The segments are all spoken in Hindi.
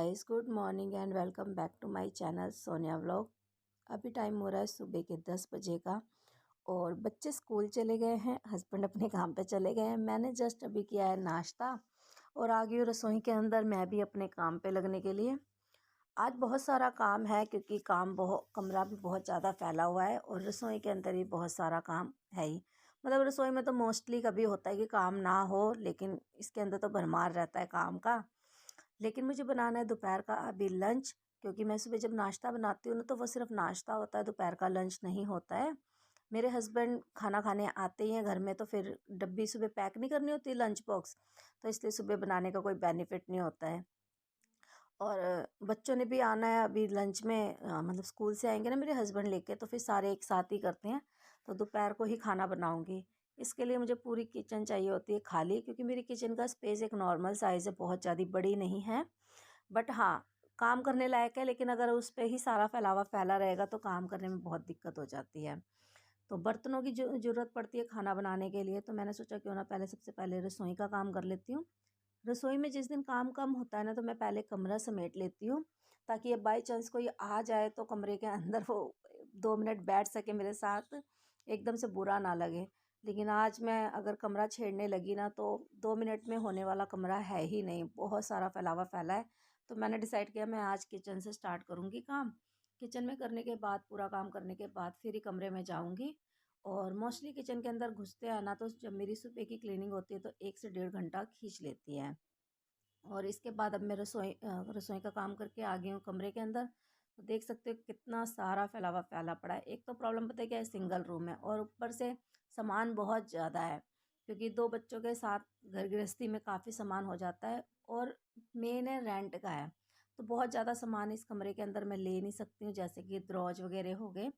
Guys, good morning and welcome back to my channel Sonia vlog. अभी टाइम हो रहा है सुबह के 10 बजे का और बच्चे स्कूल चले गए हैं, हस्बैंड अपने काम पे चले गए हैं। मैंने जस्ट अभी किया है नाश्ता और आ गई हूँ रसोई के अंदर मैं भी अपने काम पे लगने के लिए। आज बहुत सारा काम है क्योंकि कमरा भी बहुत ज़्यादा फैला हुआ है और रसोई के अंदर भी बहुत सारा काम है ही। मतलब रसोई में तो मोस्टली कभी होता है कि काम ना हो, लेकिन इसके अंदर तो भरमार रहता है काम का। लेकिन मुझे बनाना है दोपहर का अभी लंच, क्योंकि मैं सुबह जब नाश्ता बनाती हूँ ना तो वो सिर्फ नाश्ता होता है, दोपहर का लंच नहीं होता है। मेरे हस्बैंड खाना खाने आते ही हैं घर में, तो फिर डब्बी सुबह पैक नहीं करनी होती लंच बॉक्स, तो इसलिए सुबह बनाने का कोई बेनिफिट नहीं होता है। और बच्चों ने भी आना है अभी लंच में, मतलब स्कूल से आएंगे ना मेरे हस्बैंड लेके, तो फिर सारे एक साथ ही करते हैं। तो दोपहर को ही खाना बनाऊंगी। इसके लिए मुझे पूरी किचन चाहिए होती है खाली, क्योंकि मेरी किचन का स्पेस एक नॉर्मल साइज़ है, बहुत ज़्यादा बड़ी नहीं है। बट हाँ, काम करने लायक है, लेकिन अगर उस पे ही सारा फैलावा फैला रहेगा तो काम करने में बहुत दिक्कत हो जाती है। तो बर्तनों की जो ज़रूरत पड़ती है खाना बनाने के लिए, तो मैंने सोचा क्यों ना पहले सबसे पहले रसोई का काम कर लेती हूँ। रसोई में जिस दिन काम कम होता है ना, तो मैं पहले कमरा समेट लेती हूँ, ताकि अब बाई चांस कोई आ जाए तो कमरे के अंदर वो 2 मिनट बैठ सके मेरे साथ, एकदम से बुरा ना लगे। लेकिन आज मैं अगर कमरा छेड़ने लगी ना, तो 2 मिनट में होने वाला कमरा है ही नहीं, बहुत सारा फैलावा फैला है। तो मैंने डिसाइड किया मैं आज किचन से स्टार्ट करूँगी काम। किचन में करने के बाद, पूरा काम करने के बाद फिर ही कमरे में जाऊँगी। और मोस्टली किचन के अंदर घुसते हैं ना, तो जब मेरी सुबह की क्लीनिंग होती है तो 1 से 1.5 घंटा खींच लेती है। और इसके बाद अब मैं रसोई का काम करके आ गई हूँ कमरे के अंदर। तो देख सकते हो कितना सारा फैलावा फैला पड़ा है। एक तो प्रॉब्लम पता है क्या है, सिंगल रूम है और ऊपर से सामान बहुत ज़्यादा है, क्योंकि 2 बच्चों के साथ घर गृहस्थी में काफ़ी सामान हो जाता है। और मेन है रेंट का है, तो बहुत ज़्यादा सामान इस कमरे के अंदर मैं ले नहीं सकती हूँ, जैसे कि दरोज वगैरह हो गए।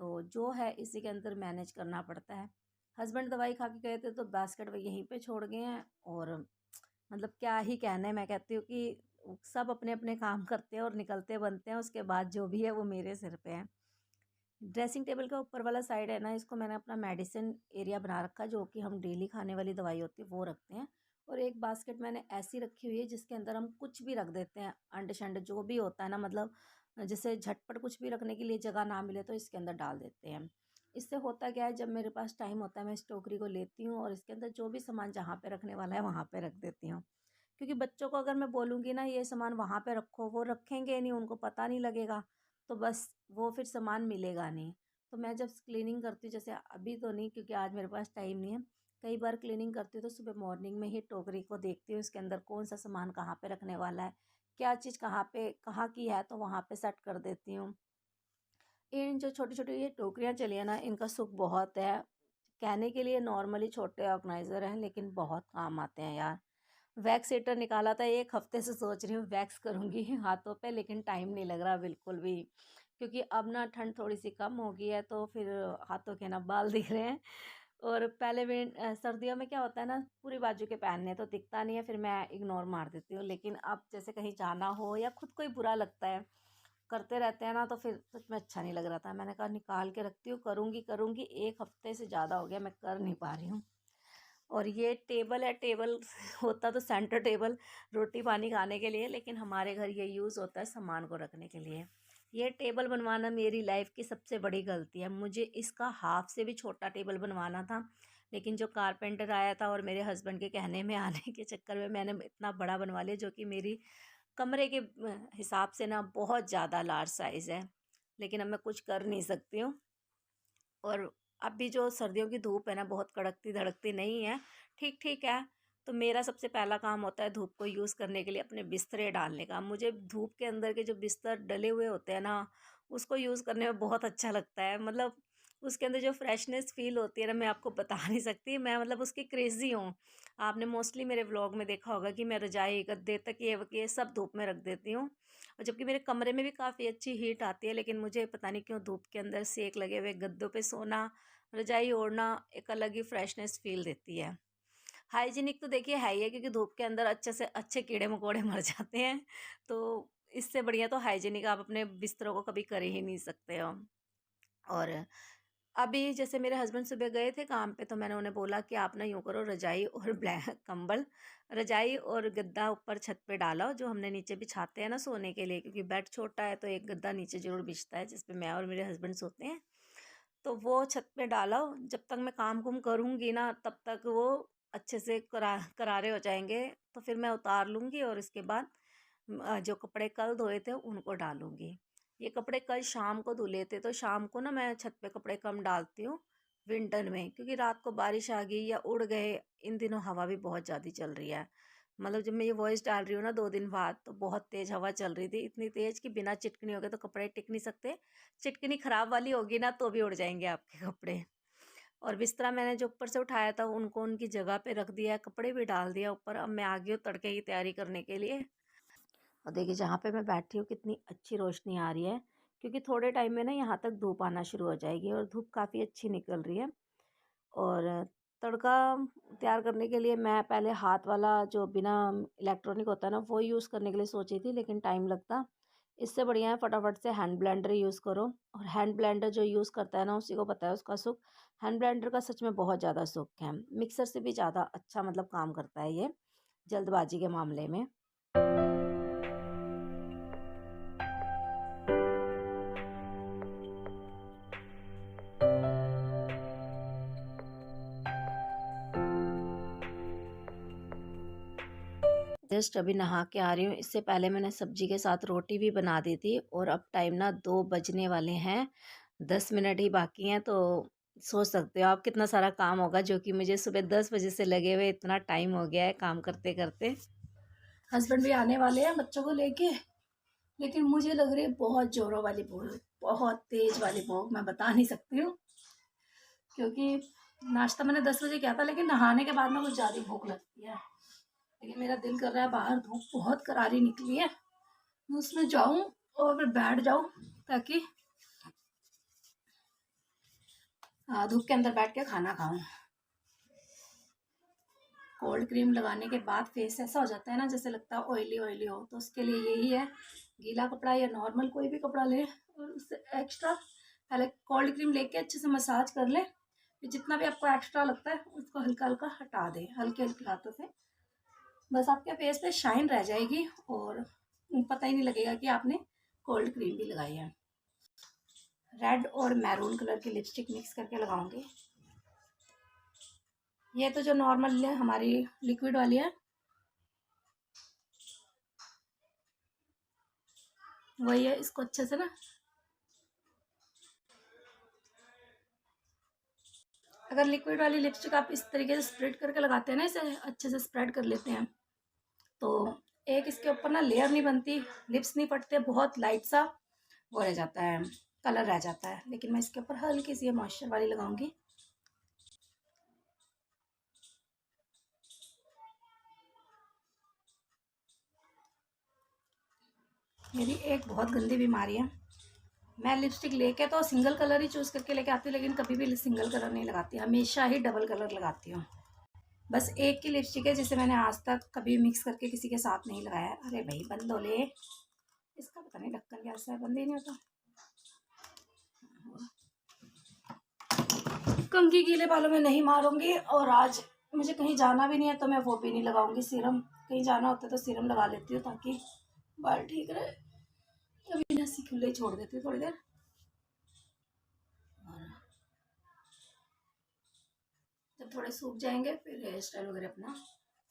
तो जो है इसी के अंदर मैनेज करना पड़ता है। हस्बैंड दवाई खा के गए थे तो बास्केट वो यहीं पे छोड़ गए हैं। और मतलब क्या ही कहना है, मैं कहती हूँ कि सब अपने अपने काम करते हैं और निकलते बनते हैं, उसके बाद जो भी है वो मेरे सिर पे है। ड्रेसिंग टेबल का ऊपर वाला साइड है ना, इसको मैंने अपना मेडिसिन एरिया बना रखा है, जो कि हम डेली खाने वाली दवाई होती है वो रखते हैं। और एक बास्केट मैंने ऐसी रखी हुई है जिसके अंदर हम कुछ भी रख देते हैं, अंड शंड जो भी होता है ना, मतलब जैसे झटपट कुछ भी रखने के लिए जगह ना मिले तो इसके अंदर डाल देते हैं। इससे होता क्या है, जब मेरे पास टाइम होता है मैं इस टोकरी को लेती हूँ और इसके अंदर जो भी सामान जहाँ पे रखने वाला है वहाँ पे रख देती हूँ। क्योंकि बच्चों को अगर मैं बोलूँगी ना ये सामान वहाँ पे रखो, वो रखेंगे नहीं, उनको पता नहीं लगेगा, तो बस वो फिर सामान मिलेगा नहीं। तो मैं जब क्लीनिंग करती हूँ, जैसे अभी तो नहीं क्योंकि आज मेरे पास टाइम नहीं है, कई बार क्लीनिंग करती हूँ तो सुबह मॉर्निंग में ही टोकरी को देखती हूँ इसके अंदर कौन सा सामान कहाँ पे रखने वाला है, क्या चीज़ कहाँ पे कहाँ की है, तो वहाँ पे सेट कर देती हूँ। इन जो छोटी छोटी ये टोकरियाँ चली हैं ना, इनका सुख बहुत है। कहने के लिए नॉर्मली छोटे ऑर्गेनाइज़र हैं, लेकिन बहुत काम आते हैं यार। वैक्स हीटर निकाला था, 1 हफ्ते से सोच रही हूँ वैक्स करूँगी हाथों पे, लेकिन टाइम नहीं लग रहा बिल्कुल भी। क्योंकि अब ना ठंड थोड़ी सी कम हो गई है, तो फिर हाथों के ना बाल दिख रहे हैं। और पहले सर्दियों में क्या होता है ना, पूरी बाजू के पहनने हैं, तो दिखता नहीं है, फिर मैं इग्नोर मार देती हूँ। लेकिन अब जैसे कहीं जाना हो या खुद को ही बुरा लगता है, करते रहते हैं ना, तो फिर सच में अच्छा नहीं लग रहा था। मैंने कहा निकाल के रखती हूँ, करूँगी करूँगी, 1 हफ्ते से ज़्यादा हो गया मैं कर नहीं पा रही हूँ। और ये टेबल है, टेबल होता तो सेंटर टेबल रोटी पानी खाने के लिए, लेकिन हमारे घर ये यूज़ होता है सामान को रखने के लिए। ये टेबल बनवाना मेरी लाइफ की सबसे बड़ी गलती है। मुझे इसका हाफ से भी छोटा टेबल बनवाना था, लेकिन जो कारपेंटर आया था और मेरे हस्बैंड के कहने में आने के चक्कर में मैंने इतना बड़ा बनवा लिया, जो कि मेरी कमरे के हिसाब से ना बहुत ज़्यादा लार्ज साइज़ है। लेकिन अब मैं कुछ कर नहीं सकती हूँ। और अभी जो सर्दियों की धूप है ना, बहुत कड़कती धड़कती नहीं है, ठीक ठीक है। तो मेरा सबसे पहला काम होता है धूप को यूज़ करने के लिए अपने बिस्तरे डालने का। मुझे धूप के अंदर के जो बिस्तर डले हुए होते हैं ना, उसको यूज़ करने में बहुत अच्छा लगता है। मतलब उसके अंदर जो फ्रेशनेस फील होती है ना, मैं आपको बता नहीं सकती। मैं मतलब उसकी क्रेज़ी हूँ। आपने मोस्टली मेरे व्लॉग में देखा होगा कि मैं रजाई गद्दे तकिए वकिए सब धूप में रख देती हूँ। और जबकि मेरे कमरे में भी काफ़ी अच्छी हीट आती है, लेकिन मुझे पता नहीं क्यों धूप के अंदर सेक लगे हुए गद्दों पे सोना, रजाई ओढ़ना एक अलग ही फ्रेशनेस फील देती है। हाइजीनिक तो देखिए है ही है, क्योंकि धूप के अंदर अच्छे से अच्छे कीड़े मकोड़े मर जाते हैं। तो इससे बढ़िया तो हाइजीनिक आप अपने बिस्तरों को कभी कर ही नहीं सकते हो। और अभी जैसे मेरे हस्बैंड सुबह गए थे काम पे, तो मैंने उन्हें बोला कि आप ना यूँ करो, रजाई और ब्लैंक कंबल, रजाई और गद्दा ऊपर छत पे डालो, जो हमने नीचे बिछाते हैं ना सोने के लिए, क्योंकि बेड छोटा है तो एक गद्दा नीचे ज़रूर बिछता है जिस पे मैं और मेरे हस्बैंड सोते हैं। तो वो छत पे डालो, जब तक मैं काम कुम करूँगी ना तब तक वो अच्छे से करारे हो जाएंगे। तो फिर मैं उतार लूँगी और इसके बाद जो कपड़े कल धोए थे उनको डालूँगी। ये कपड़े कल शाम को धुले थे, तो शाम को ना मैं छत पे कपड़े कम डालती हूँ विंटर में, क्योंकि रात को बारिश आ गई या उड़ गए। इन दिनों हवा भी बहुत ज़्यादा चल रही है। मतलब जब मैं ये वॉइस डाल रही हूँ ना 2 दिन बाद, तो बहुत तेज़ हवा चल रही थी, इतनी तेज़ कि बिना चिटकनी हो गए तो कपड़े टिक नहीं सकते। चिटकनी ख़राब वाली होगी ना तो भी उड़ जाएंगे आपके कपड़े। और बिस्तरा मैंने जो ऊपर से उठाया था उनको उनकी जगह पे रख दिया है, कपड़े भी डाल दिया ऊपर। अब मैं आ गई हूँ तड़के की तैयारी करने के लिए। और देखिए जहाँ पे मैं बैठी हूँ कितनी अच्छी रोशनी आ रही है, क्योंकि थोड़े टाइम में ना यहाँ तक धूप आना शुरू हो जाएगी और धूप काफ़ी अच्छी निकल रही है। और तड़का तैयार करने के लिए मैं पहले हाथ वाला जो बिना इलेक्ट्रॉनिक होता है ना वो यूज़ करने के लिए सोची थी, लेकिन टाइम लगता। इससे बढ़िया है फटाफट से हैंड ब्लेंडर यूज़ करो। और हैंड ब्लेंडर जो यूज़ करता है ना उसी को पता है उसका सुख। हैंड ब्लेंडर का सच में बहुत ज़्यादा सुख है, मिक्सर से भी ज़्यादा अच्छा मतलब काम करता है ये जल्दबाजी के मामले में। जस्ट अभी नहा के आ रही हूँ। इससे पहले मैंने सब्जी के साथ रोटी भी बना दी थी और अब टाइम ना 2 बजने वाले हैं, 10 मिनट ही बाकी हैं। तो सोच सकते हो आप कितना सारा काम होगा, जो कि मुझे सुबह 10 बजे से लगे हुए इतना टाइम हो गया है काम करते करते। हस्बैंड भी आने वाले हैं बच्चों को लेके, लेकिन मुझे लग रही है बहुत जोरों वाली भूख, बहुत तेज वाली भूख, मैं बता नहीं सकती हूँ। क्योंकि नाश्ता मैंने 10 बजे किया था, लेकिन नहाने के बाद ना कुछ ज़्यादा भूख लगती है। लेकिन मेरा दिल कर रहा है, बाहर धूप बहुत करारी निकली है, मैं उसमें जाऊं और फिर बैठ जाऊं, ताकि धूप के अंदर बैठ के खाना खाऊं। कोल्ड क्रीम लगाने के बाद फेस ऐसा हो जाता है ना जैसे लगता है ऑयली ऑयली हो, तो उसके लिए यही है, गीला कपड़ा या नॉर्मल कोई भी कपड़ा ले और उससे एक्स्ट्रा पहले कोल्ड क्रीम लेके अच्छे से मसाज कर ले। फिर जितना भी आपको एक्स्ट्रा लगता है उसको हल्का हल्का हटा दे, हल्के हल्के हाथों से। बस आपके फेस पे शाइन रह जाएगी और पता ही नहीं लगेगा कि आपने कोल्ड क्रीम भी लगाई है। रेड और मैरून कलर की लिपस्टिक मिक्स करके लगाऊंगी। ये तो जो नॉर्मल है हमारी लिक्विड वाली है, वही है। इसको अच्छे से ना, अगर लिक्विड वाली लिपस्टिक आप इस तरीके से स्प्रेड करके लगाते हैं ना, इसे अच्छे से स्प्रेड कर लेते हैं, तो एक इसके ऊपर ना लेयर नहीं बनती, लिप्स नहीं फटते, बहुत लाइट सा वो रह जाता है, कलर रह जाता है। लेकिन मैं इसके ऊपर हल्की सी मॉइस्चर वाली लगाऊंगी। मेरी एक बहुत गंदी बीमारी है, मैं लिपस्टिक लेके तो सिंगल कलर ही चूज़ करके लेके आती हूँ, लेकिन कभी भी सिंगल कलर नहीं लगाती, हमेशा ही डबल कलर लगाती हूँ। बस एक की लिपस्टिक है जिसे मैंने आज तक कभी मिक्स करके किसी के साथ नहीं लगाया। अरे भाई बंद हो ले, इसका पता नहीं ढक्कन कैसा है, बंद ही नहीं होता। कंघी गीले बालों में नहीं मारूंगी, और आज मुझे कहीं जाना भी नहीं है तो मैं वो भी नहीं लगाऊंगी सीरम। कहीं जाना होता है तो सीरम लगा लेती हूँ ताकि बाल ठीक रहे। अभी नसी खुले ही छोड़ देती हूँ थोड़ी देर, और जब थोड़े सूख जाएंगे फिर हेयर स्टाइल वगैरह अपना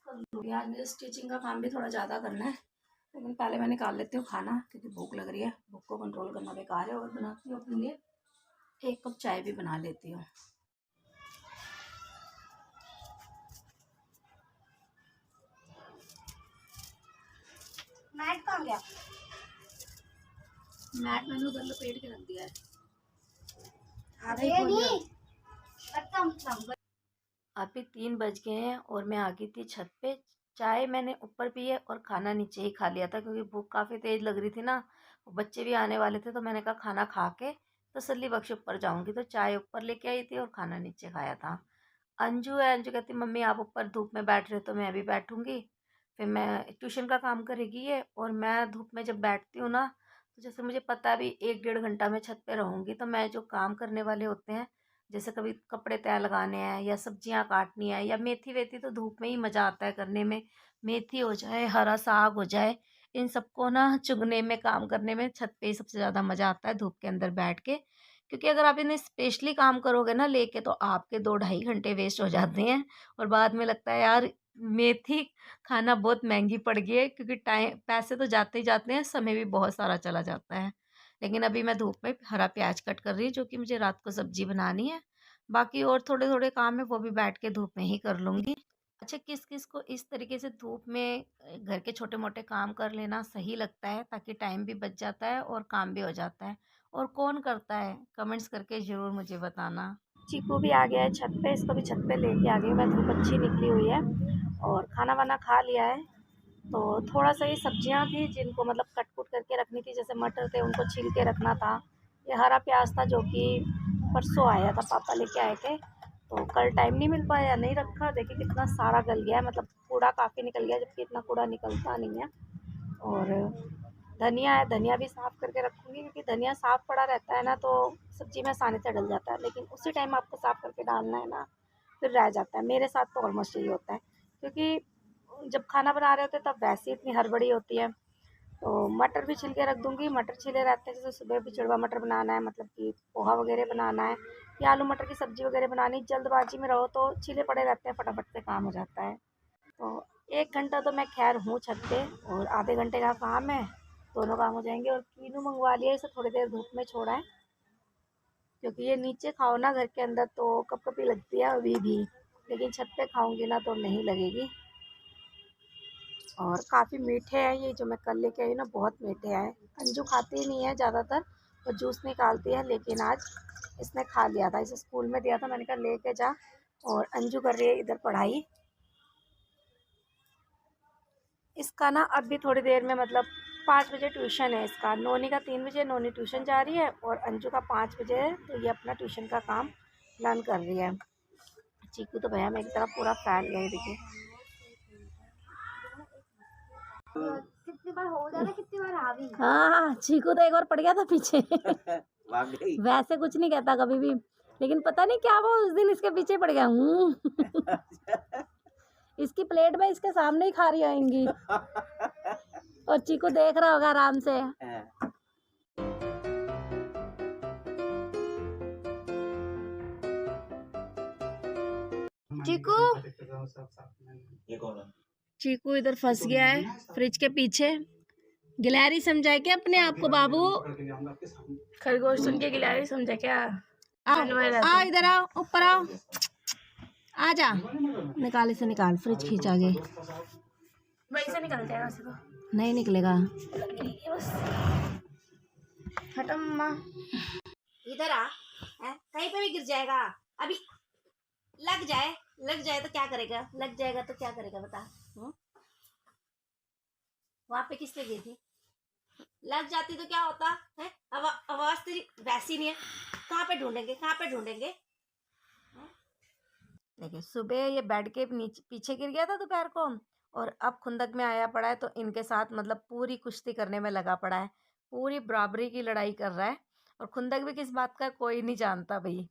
कर लूँगी। आज मुझे स्टिचिंग का काम भी थोड़ा ज़्यादा करना है, लेकिन पहले मैं निकाल लेती हूँ खाना, क्योंकि भूख लग रही है। भूख को कंट्रोल करना बेकार है। और बनाती हूँ अपने लिए 1 कप चाय भी बना लेती हूँ। मैट कहाँ गया? मैट मैंने उधर लपेट के रख दिया है, आधा ही खोल दिया। अभी 3 बज गए हैं और मैं आ गई थी छत पे। चाय मैंने ऊपर पी है और खाना नीचे ही खा लिया था, क्योंकि भूख काफ़ी तेज़ लग रही थी ना। बच्चे भी आने वाले थे तो मैंने कहा खाना खा के तसल्ली बख्श ऊपर जाऊंगी, तो चाय ऊपर लेके आई थी और खाना नीचे खाया था। अंजू है, अंजू कहती मम्मी आप ऊपर धूप में बैठ रहे हो तो मैं भी बैठूंगी। फिर मैं ट्यूशन का काम करेगी ये, और मैं धूप में जब बैठती हूँ ना, तो जैसे मुझे पता है भी 1 डेढ़ घंटा मैं छत पे रहूँगी, तो मैं जो काम करने वाले होते हैं जैसे कभी कपड़े तय लगाने हैं या सब्जियां काटनी है या मेथी वेथी, तो धूप में ही मज़ा आता है करने में। मेथी हो जाए, हरा साग हो जाए, इन सबको ना चुगने में, काम करने में छत पे ही सबसे ज़्यादा मज़ा आता है धूप के अंदर बैठ के। क्योंकि अगर आप इन्हें स्पेशली काम करोगे ना लेके, तो आपके 2 ढाई घंटे वेस्ट हो जाते हैं और बाद में लगता है यार मेथी खाना बहुत महंगी पड़ गई है, क्योंकि टाइम पैसे तो जाते ही जाते हैं, समय भी बहुत सारा चला जाता है। लेकिन अभी मैं धूप में हरा प्याज कट कर रही हूँ, जो कि मुझे रात को सब्जी बनानी है। बाकी और थोड़े थोड़े काम है वो भी बैठ के धूप में ही कर लूँगी। अच्छा, किस किस को इस तरीके से धूप में घर के छोटे मोटे काम कर लेना सही लगता है, ताकि टाइम भी बच जाता है और काम भी हो जाता है? और कौन करता है, कमेंट्स करके ज़रूर मुझे बताना। चीकू भी आ गया है छत पे, इसको भी छत पे लेके आ गई हूँ मैं, धूप अच्छी निकली हुई है। और खाना वाना खा लिया है, तो थोड़ा सा ये सब्जियां थी जिनको मतलब कट कुट करके रखनी थी, जैसे मटर थे उनको छील के रखना था। ये हरा प्याज था जो कि परसों आया था, पापा लेके आए थे, तो कल टाइम नहीं मिल पाया, नहीं रखा। देखिए कितना सारा गल गया है, मतलब कूड़ा काफ़ी निकल गया, जबकि इतना कूड़ा निकलता नहीं है। और धनिया है, धनिया भी साफ़ करके रखूँगी, क्योंकि धनिया साफ़ पड़ा रहता है ना तो सब्ज़ी में आसानी से डल जाता है, लेकिन उसी टाइम आपको साफ़ करके डालना है ना, फिर रह जाता है। मेरे साथ तो ऑलमोस्ट यही होता है, क्योंकि जब खाना बना रहे होते हैं तब वैसे ही इतनी हड़बड़ी होती है। तो मटर भी छिल के रख दूँगी, मटर छिले रहते हैं, जैसे सुबह भी चिड़वा मटर बनाना है, मतलब कि पोहा वगैरह बनाना है या आलू मटर की सब्ज़ी वगैरह बनानी, जल्दबाजी में रहो तो छिले पड़े रहते हैं, फटाफट से काम हो जाता है। तो 1 घंटा तो मैं ख़ैर हूँ छत पे, और आधे घंटे का काम है, दोनों काम हो जाएँगे। और कीनू मँगवा लिया है, इसे थोड़ी देर धूप में छोड़ा है, क्योंकि ये नीचे खाओ ना घर के अंदर तो कपकपी लगती है अभी भी, लेकिन छत पे खाऊँगी ना तो नहीं लगेगी। और काफ़ी मीठे हैं ये जो मैं कल लेके आई ना, बहुत मीठे हैं। अंजू खाती ही नहीं है ज़्यादातर, वो जूस निकालती है, लेकिन आज इसने खा लिया था। इसे स्कूल में दिया था, मैंने कहा लेके जा। और अंजू कर रही है इधर पढ़ाई। इसका ना अभी थोड़ी देर में, मतलब 5 बजे ट्यूशन है इसका। नोनी का 3 बजे, नोनी ट्यूशन जा रही है, और अंजू का 5 बजे है, तो ये अपना ट्यूशन का काम लर्न कर रही है। चीकू तो भैया मेरी तरफ पूरा फैल गया है, देखिए। कितनी बार हो जाना, कितनी बार हावी। हाँ, चीकू तो एक बार पड़ गया था पीछे। भाग गई। वैसे कुछ नहीं कहता कभी भी, लेकिन पता नहीं क्या वो उस दिन इसके पीछे पड़ गया हूँ। इसकी प्लेट में इसके सामने ही खा रही आएंगी। और चीकू देख रहा होगा आराम से। चीकू, चीकू इधर फंस गया है फ्रिज के पीछे। गिलहरी समझा क्या अपने आप को बाबू? खरगोश सुन के गिलहरी समझा क्या? आओ इधर आओ, ऊपर आओ, आ जा। निकाल इसे, निकाल, फ्रिज खींच आगे। वही से निकल जाएगा उसे तो। नहीं निकलेगा। हटो मम्मा, इधर आ। कहीं पे भी गिर जाएगा। अभी लग जाए, लग जाए तो क्या करेगा? लग जाएगा तो क्या करेगा बता? वहां पे किससे गई थी? लग जाती तो क्या होता है? आवाज तेरी वैसी नहीं है। कहाँ पे ढूंढेंगे, कहाँ पे ढूंढेंगे? देखिए सुबह ये बेड के नीचे पीछे गिर गया था दोपहर को, और अब खुंदक में आया पड़ा है, तो इनके साथ मतलब पूरी कुश्ती करने में लगा पड़ा है, पूरी बराबरी की लड़ाई कर रहा है। और खुंदक भी किस बात का कोई नहीं जानता भाई।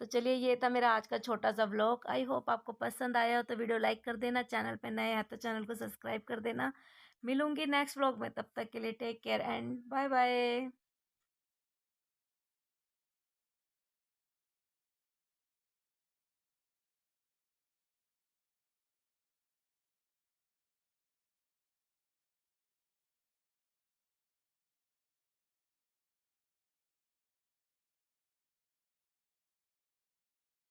तो चलिए, ये था मेरा आज का छोटा सा व्लॉग। आई होप आपको पसंद आया हो, तो वीडियो लाइक कर देना, चैनल पे नए हैं तो चैनल को सब्सक्राइब कर देना। मिलूंगी नेक्स्ट व्लॉग में, तब तक के लिए take care and bye bye.